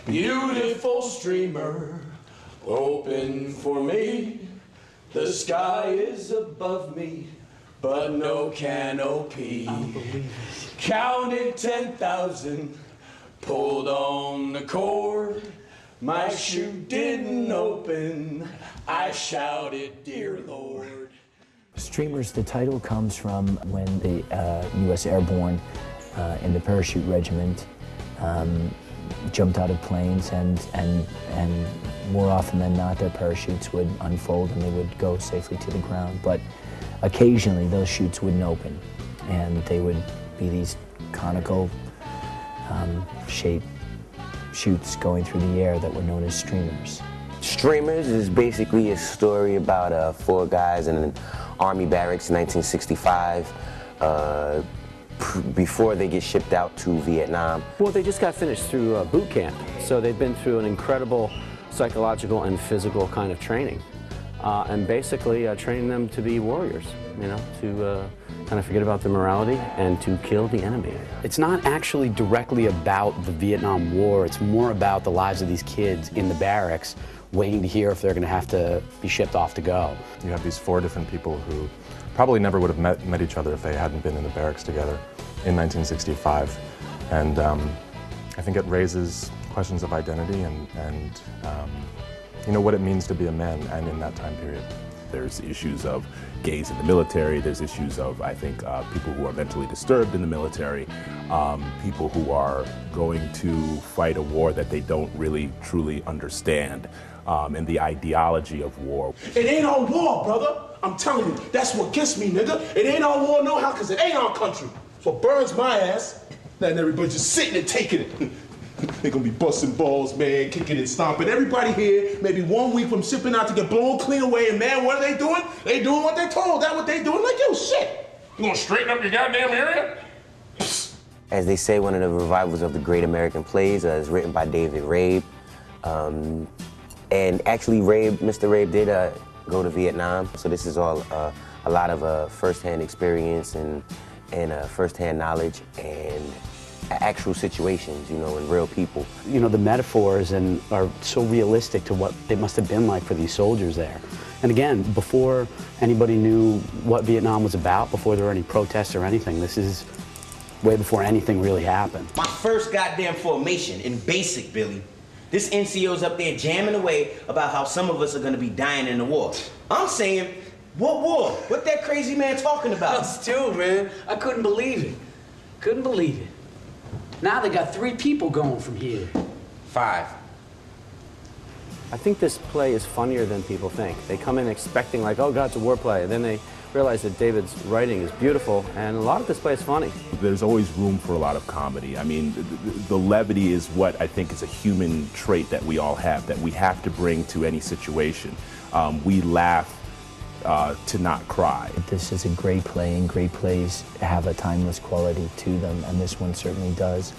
Beautiful streamer, open for me. The sky is above me, but no canopy. Counted 10,000, pulled on the cord. My chute didn't open. I shouted, "Dear Lord." Streamers, the title comes from when the U.S. Airborne in the parachute regiment jumped out of planes, and more often than not their parachutes would unfold and they would go safely to the ground. But occasionally those chutes wouldn't open, and they would be these conical shaped chutes going through the air that were known as streamers. Streamers is basically a story about 4 guys in an army barracks in 1965 before they get shipped out to Vietnam. Well, they just got finished through boot camp, so they've been through an incredible psychological and physical kind of training, and basically training them to be warriors, you know, to kind of forget about their morality and to kill the enemy. It's not actually directly about the Vietnam War, it's more about the lives of these kids in the barracks waiting to hear if they're going to have to be shipped off to go. You have these 4 different people who probably never would have met each other if they hadn't been in the barracks together in 1965. And I think it raises questions of identity and you know, what it means to be a man and in that time period. There's issues of gays in the military, there's issues of, I think, people who are mentally disturbed in the military, people who are going to fight a war that they don't really truly understand, and the ideology of war. It ain't our war, brother. I'm telling you, that's what gets me, nigga. It ain't our war no how, because it ain't our country. So it burns my ass, letting everybody just sitting and taking it. They gonna be busting balls, man, kicking and stomping. Everybody here, maybe 1 week from shipping out to get blown clean away, and man, what are they doing? They doing what they told. That's what they doing. Like, yo, shit. You gonna straighten up your goddamn area? As they say, one of the revivals of the great American plays is written by David Rabe. And actually, Mr. Rabe did go to Vietnam, so this is all a lot of first-hand experience and first-hand knowledge and actual situations, you know, and real people. You know, the metaphors are so realistic to what it must have been like for these soldiers there. And again, before anybody knew what Vietnam was about, before there were any protests or anything, this is way before anything really happened. My first goddamn formation in basic, Billy. This NCO's up there jamming away about how some of us are gonna be dying in the war. I'm saying, what war? What that crazy man talking about? Still, man, I couldn't believe it. Couldn't believe it. Now they got 3 people going from here. 5. I think this play is funnier than people think. They come in expecting like, oh God, it's a war play, and then they realize that David's writing is beautiful, and a lot of this play is funny. There's always room for a lot of comedy. I mean, the levity is what I think is a human trait that we all have, that we have to bring to any situation. We laugh to not cry. This is a great play, and great plays have a timeless quality to them, and this one certainly does,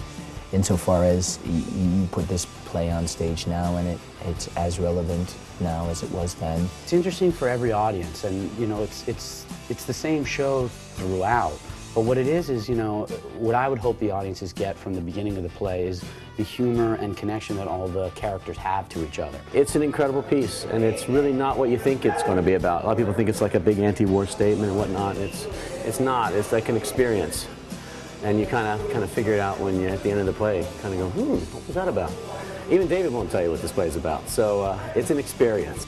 insofar as you put this play on stage now, and it's as relevant now as it was then. It's interesting for every audience, and you know, it's the same show throughout. But what it is, you know, what I would hope the audiences get from the beginning of the play is the humor and connection that all the characters have to each other. It's an incredible piece, and it's really not what you think it's going to be about. A lot of people think it's like a big anti-war statement and whatnot. It's not. It's like an experience, and you kind of figure it out when you're at the end of the play. Kind of go, what was that about? Even David won't tell you what this play is about. So it's an experience.